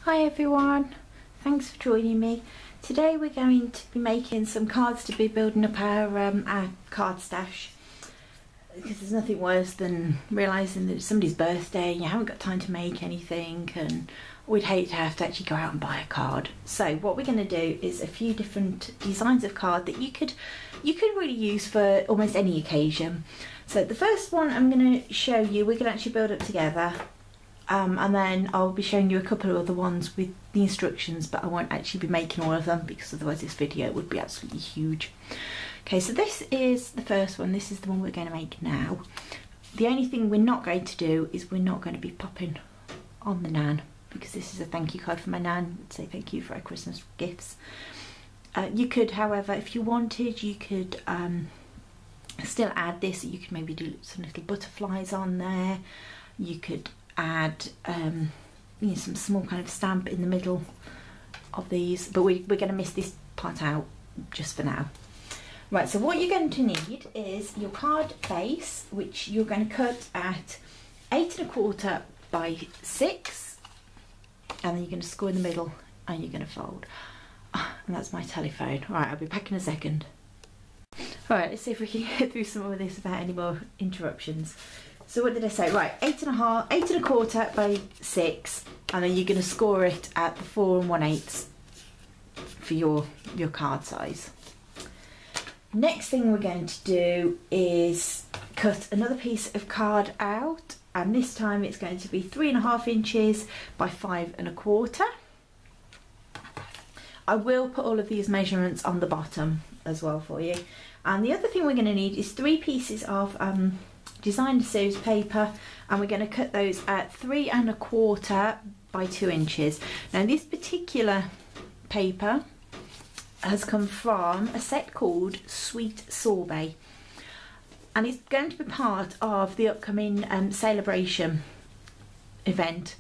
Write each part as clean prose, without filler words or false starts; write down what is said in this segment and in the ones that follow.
Hi everyone, thanks for joining me. Today we're going to be making some cards to be building up our card stash, because there's nothing worse than realising that it's somebody's birthday and you haven't got time to make anything, and we'd hate to have to actually go out and buy a card. So what we're going to do is a few different designs of card that you could really use for almost any occasion. So the first one I'm going to show you, we can actually build up together. And then I'll be showing you a couple of other ones with the instructions, but I won't actually be making all of them because otherwise this video would be absolutely huge. Okay, so this is the first one. This is the one we're going to make now. The only thing we're not going to do is we're not going to be popping on the Nan, because this is a thank you card for my Nan. I'd say thank you for our Christmas gifts. You could, however, if you wanted, you could still add this. You could maybe do some little butterflies on there. You could add some small kind of stamp in the middle of these, but we're going to miss this part out just for now. Right, so what you're going to need is your card base, which you're going to cut at 8 1/4 by 6, and then you're going to score in the middle and you're going to fold. And that's my telephone. Right, I'll be back in a second. Right, let's see if we can get through some of this without any more interruptions. So what did I say? Right, 8 1/4 by 6, and then you're going to score it at the 4 1/8 for your card size. Next thing we're going to do is cut another piece of card out, and this time it's going to be 3 1/2 inches by 5 1/4. I will put all of these measurements on the bottom as well for you. And the other thing we're going to need is 3 pieces of designer series paper, and we're going to cut those at 3 1/4 by 2 inches. Now this particular paper has come from a set called Sweet Sorbet, and it's going to be part of the upcoming celebration event,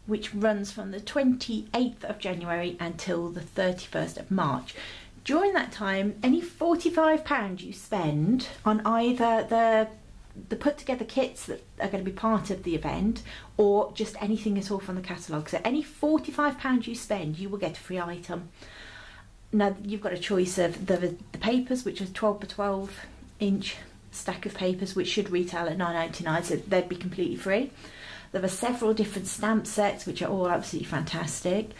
which runs from the 28th of January until the 31st of March. During that time, any £45 you spend on either the put together kits that are going to be part of the event, or just anything at all from the catalogue. So any £45 you spend, you will get a free item. Now you've got a choice of the papers, which is 12 by 12 inch stack of papers, which should retail at £9.99, so they'd be completely free. There are several different stamp sets which are all absolutely fantastic.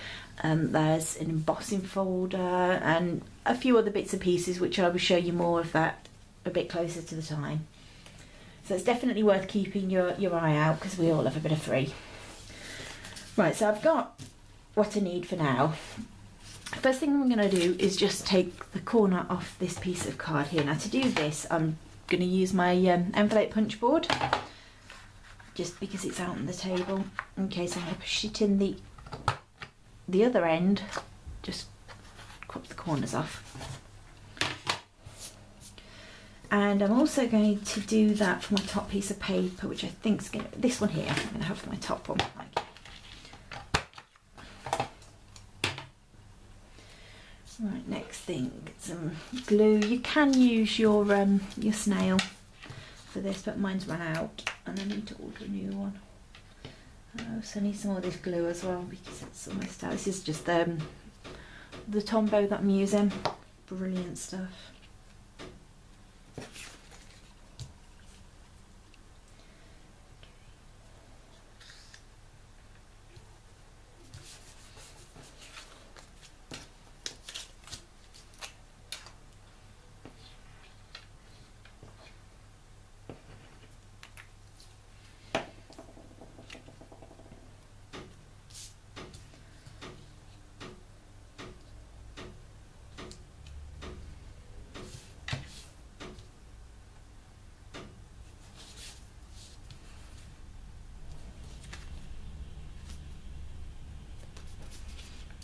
There's an embossing folder and a few other bits and pieces, which I will show you more of that a bit closer to the time. So it's definitely worth keeping your eye out, because we all have a bit of free. Right, so I've got what I need for now. First thing I'm going to do is just take the corner off this piece of card here. Now to do this, I'm going to use my envelope punch board, just because it's out on the table. Okay, so I'm going to push it in the other end, just crop the corners off. And I'm also going to do that for my top piece of paper, which I think is going to, this one here, I'm going to have for my top one. Right, next thing, some glue. You can use your snail for this, but mine's run out and I need to order a new one. So I need some more of this glue as well, because it's almost out. This is just the Tombow that I'm using. Brilliant stuff.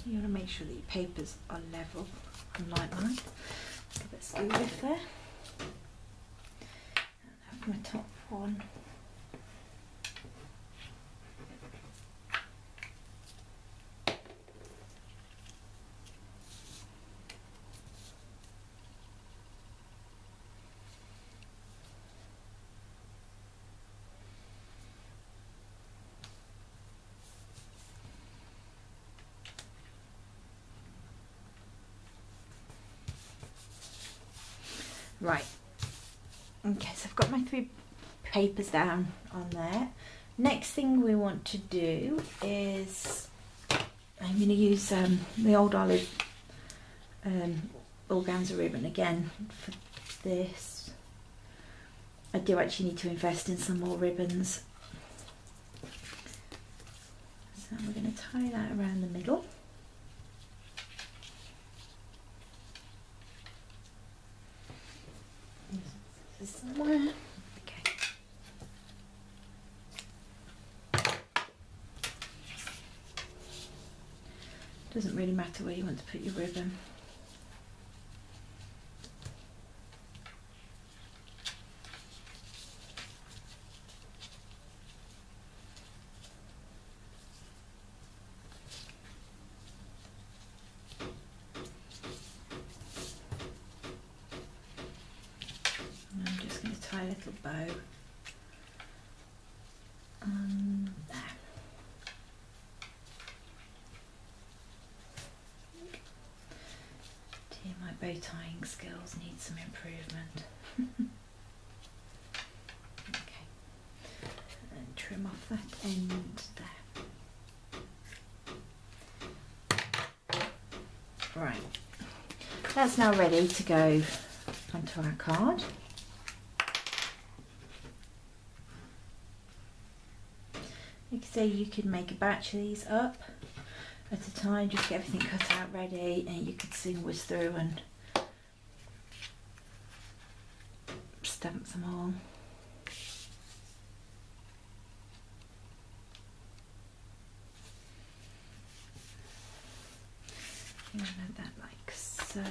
You want to make sure that your papers are level and like mine. Give it a lift there. And have my top one. Right, okay, so I've got my 3 papers down on there. Next thing we want to do is, I'm going to use the old olive organza ribbon again for this. I do actually need to invest in some more ribbons. So we're going to tie that around the middle. Somewhere. Okay. Doesn't really matter where you want to put your ribbon. A little bow there. Dear, my bow tying skills need some improvement. Okay, and trim off that end there. Right, that's now ready to go onto our card. Like I say, you could make a batch of these up at a time, just get everything cut out ready, and you could soon whiz through and stamp them all. Like that, like so.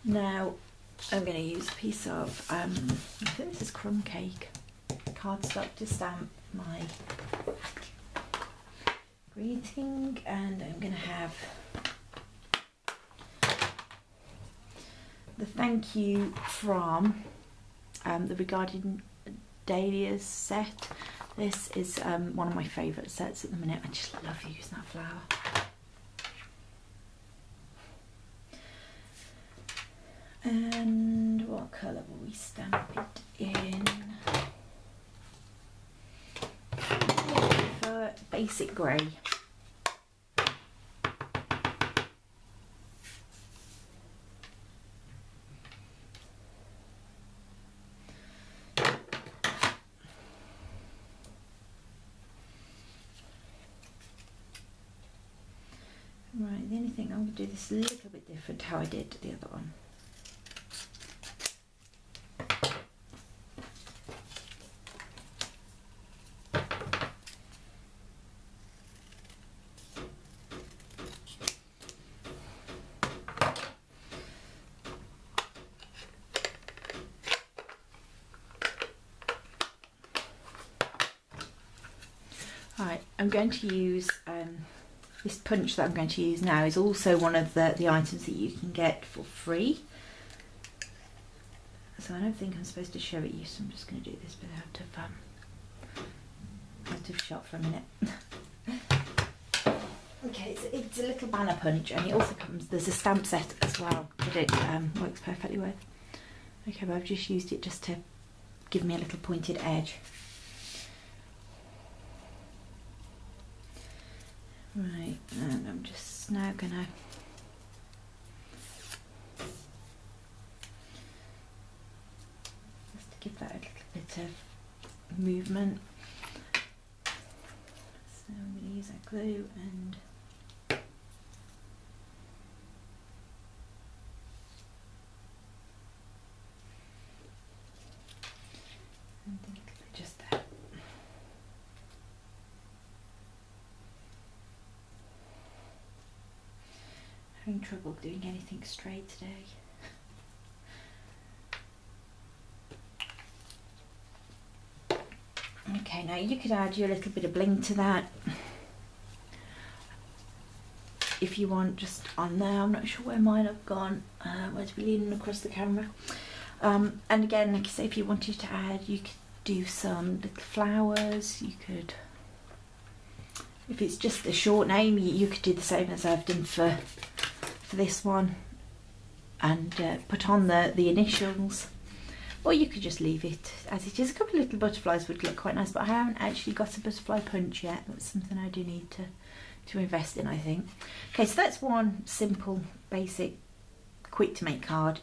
Now I'm going to use a piece of, I think this is Crumb Cake cardstock to stamp my greeting, and I'm going to have the thank you from the Regarding Dahlias set. This is one of my favourite sets at the minute. I just love using that flower. And what colour will we stamp it in? Basic grey. Right, the only thing I'm going to do this a little bit different how I did the other one. Right, I'm going to use this punch that I'm going to use now is also one of the items that you can get for free. So I don't think I'm supposed to show it you, so I'm just going to do this bit out of shot for a minute. Okay, so it's a little banner punch, and it also comes, there's a stamp set as well that it works perfectly with. Okay, but I've just used it just to give me a little pointed edge. Right, and I'm just now gonna just to give that a little bit of movement. So I'm going to use that glue and a little bit just there. Having trouble doing anything straight today. Okay, now you could add your little bit of bling to that if you want, just on there. I'm not sure where mine have gone. Where's it leaning across the camera? And again, like I say, if you wanted to add, you could do some little flowers. You could, if it's just a short name, you could do the same as I've done for this one. and put on the initials, or you could just leave it as it is. A couple of little butterflies would look quite nice, but I haven't actually got a butterfly punch yet. That's something I do need to invest in, I think. Okay, so that's one simple, basic, quick to make card.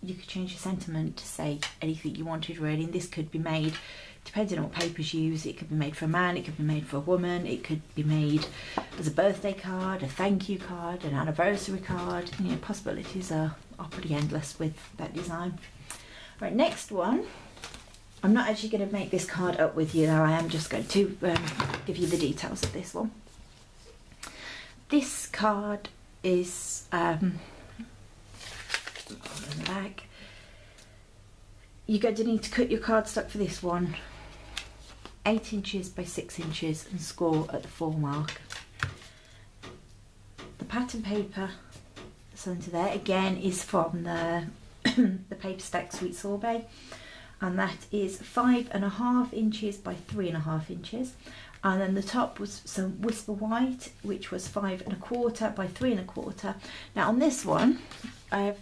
You could change your sentiment to say anything you wanted really, and this could be made, depending on what papers you use, it could be made for a man, it could be made for a woman, it could be made as a birthday card, a thank you card, an anniversary card. You know, possibilities are pretty endless with that design. Right, next one. I'm not actually going to make this card up with you though, I am just going to give you the details of this one. This card is on the back. You're going to need to cut your cardstock for this one 8 inches by 6 inches and score at the 4 mark. The pattern paper that's under there again is from the the Paper Stack Sweet Sorbet, and that is 5.5 inches by 3.5 inches. And then the top was some Whisper White, which was 5.25 by 3.25. Now on this one, I've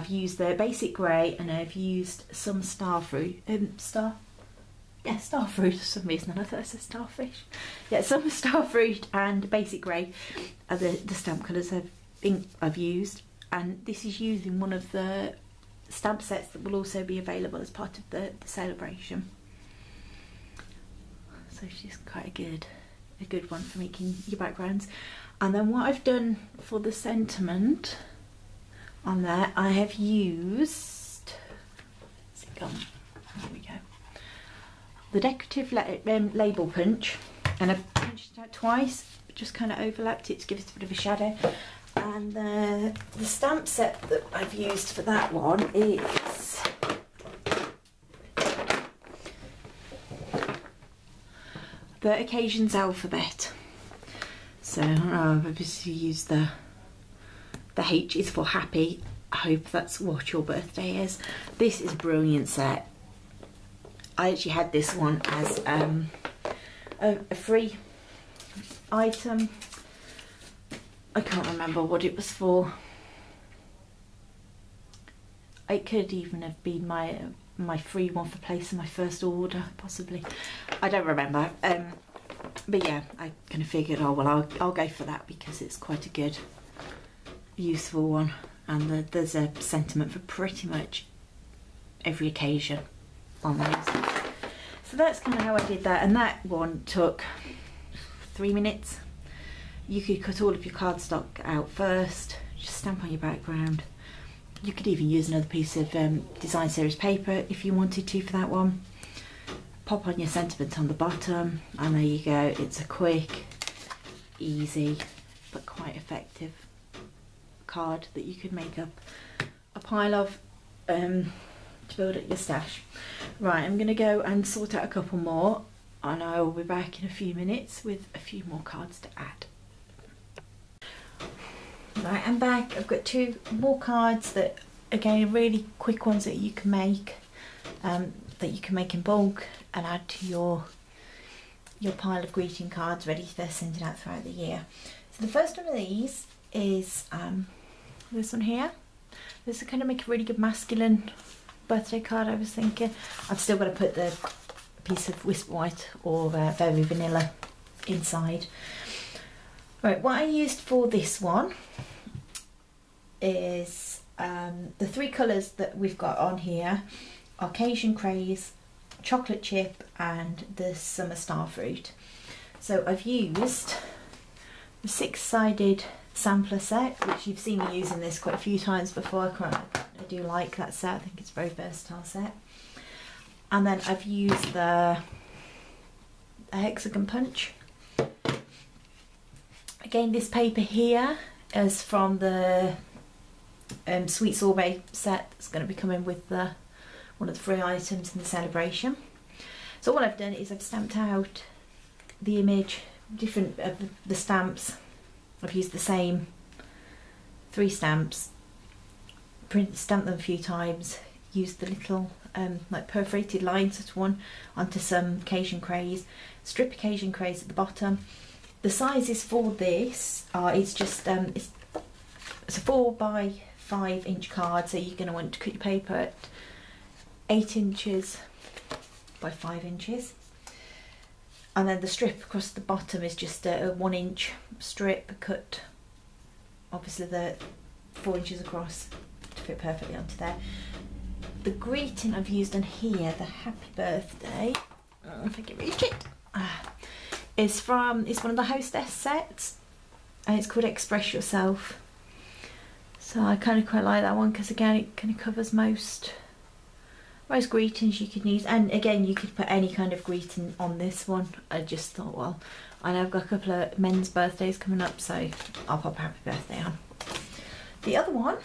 used the basic grey, and I've used some starfruit. Starfruit for some reason. I thought it said starfish. Yeah, some starfruit and basic grey are the stamp colours I've used. And this is using one of the stamp sets that will also be available as part of the celebration. So she's quite a good one for making your backgrounds. And then what I've done for the sentiment on there, I have used, where's it gone? There we go. The decorative label punch, and I've punched it out twice, just kind of overlapped it to give it a bit of a shadow. And the stamp set that I've used for that one is the Occasions alphabet. So I've obviously used the H is for happy. I hope that's what your birthday is. This is a brilliant set. I actually had this one as a free item. I can't remember what it was for. It could even have been my free one for placing my first order, possibly. I don't remember. But yeah, I kind of figured, oh well, I'll go for that because it's quite a good, useful one, and there's a sentiment for pretty much every occasion on those. So that's kind of how I did that, and that one took 3 minutes. You could cut all of your cardstock out first, just stamp on your background. You could even use another piece of design series paper if you wanted to for that one. Pop on your sentiment on the bottom, and there you go. It's a quick, easy, but quite effective card that you could make up a pile of to build up your stash. Right, I'm going to go and sort out a couple more, and I will be back in a few minutes with a few more cards to add. Right, I'm back. I've got 2 more cards that, again, are really quick ones that you can make, in bulk and add to your pile of greeting cards ready for sending out throughout the year. So the first one of these is this one here. This is going to make a really good masculine birthday card, I was thinking. I've still got to put the piece of Whisper White or Very Vanilla inside. Right, what I used for this one is the 3 colours that we've got on here are Cajun Craze, Chocolate Chip and the Summer Starfruit. So I've used the 6-sided sampler set, which you've seen me using this quite a few times before. I do like that set, I think it's a very versatile set. And then I've used the Hexagon punch. Again, this paper here is from the Sweet Sorbet set that's going to be coming with one of the free items in the celebration. So what I've done is I've stamped out the image, different of the stamps. I've used the same 3 stamps, stamped them a few times, used the little like perforated line sort of one onto some Cajun Craze, strip of Cajun Craze at the bottom. The sizes for this are, it's just it's it's a 4 by 5 inch card, so you're going to want to cut your paper at 8 inches by 5 inches. And then the strip across the bottom is just a 1 inch strip cut, obviously the 4 inches across to fit perfectly onto there. The greeting I've used on here, the happy birthday, if I can reach it, it's one of the hostess sets, and it's called Express Yourself. So I kind of quite like that one because again it kind of covers most greetings you could use, and again you could put any kind of greeting on this one. I just thought, well, I know I've got a couple of men's birthdays coming up, so I'll pop happy birthday on. The other one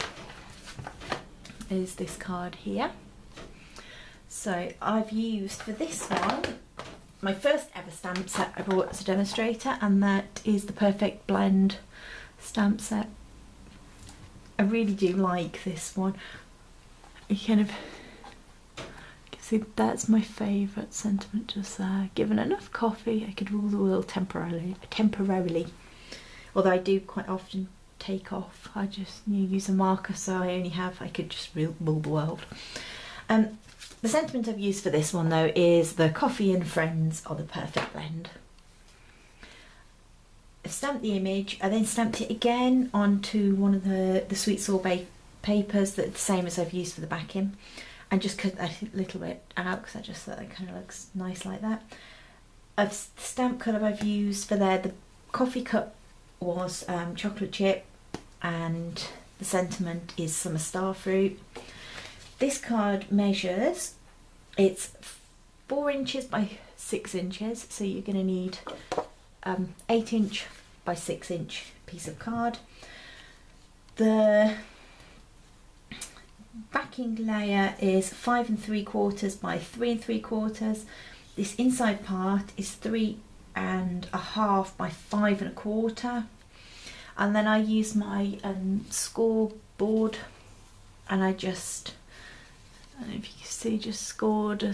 is this card here. So I've used for this one my first ever stamp set I bought as a demonstrator, and that is the Perfect Blend stamp set. I really do like this one. You kind of see, that's my favourite sentiment just there. Given enough coffee, I could rule the world temporarily. Although I do quite often take off. I just use a marker, so I could just rule the world. The sentiment I've used for this one though is the coffee and friends are the perfect blend. I've stamped the image, I then stamped it again onto one of the sweet sorbet papers that's the same as I've used for the backing, and just cut that a little bit out because I just thought it kind of looks nice like that. The stamp colour I've used for there, the coffee cup was chocolate chip, and the sentiment is summer starfruit. This card measures, it's 4 inches by 6 inches, so you're going to need 8 inch by 6 inch piece of card. The backing layer is 5 3/4 by 3 3/4. This inside part is 3 1/2 by 5 1/4. And then I use my scoreboard, and I don't know if you can see, just scored a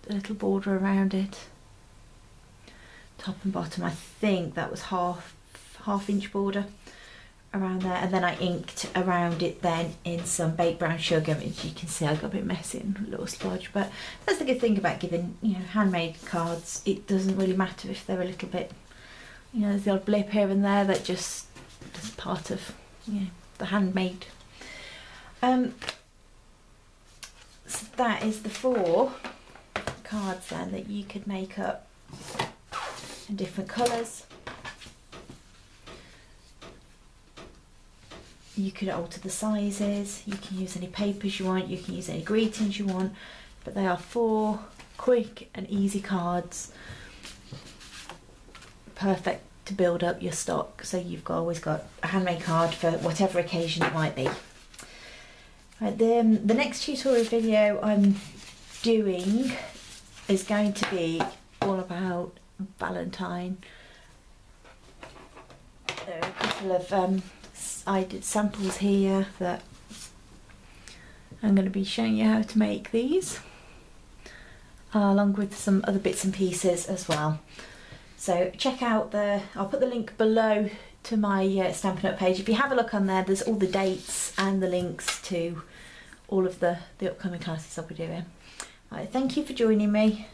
little border around it, top and bottom. I think that was half inch border around there, and then I inked around it then in some baked brown sugar. As you can see, I got a bit messy and a little splodge, but that's the good thing about giving, handmade cards. It doesn't really matter if they're a little bit, there's the odd blip here and there that just is part of, the handmade. So that is the 4 cards then that you could make up in different colours. You could alter the sizes, you can use any papers you want, you can use any greetings you want, but they are 4 quick and easy cards, perfect to build up your stock, so you've always got a handmade card for whatever occasion it might be. Right, the next tutorial video I'm doing is going to be all about Valentine. There are a couple of I did samples here that I'm going to be showing you how to make these, along with some other bits and pieces as well. So check out I'll put the link below to my Stampin' Up page. If you have a look on there, there's all the dates and the links to all of the upcoming classes I'll be doing. Right, thank you for joining me.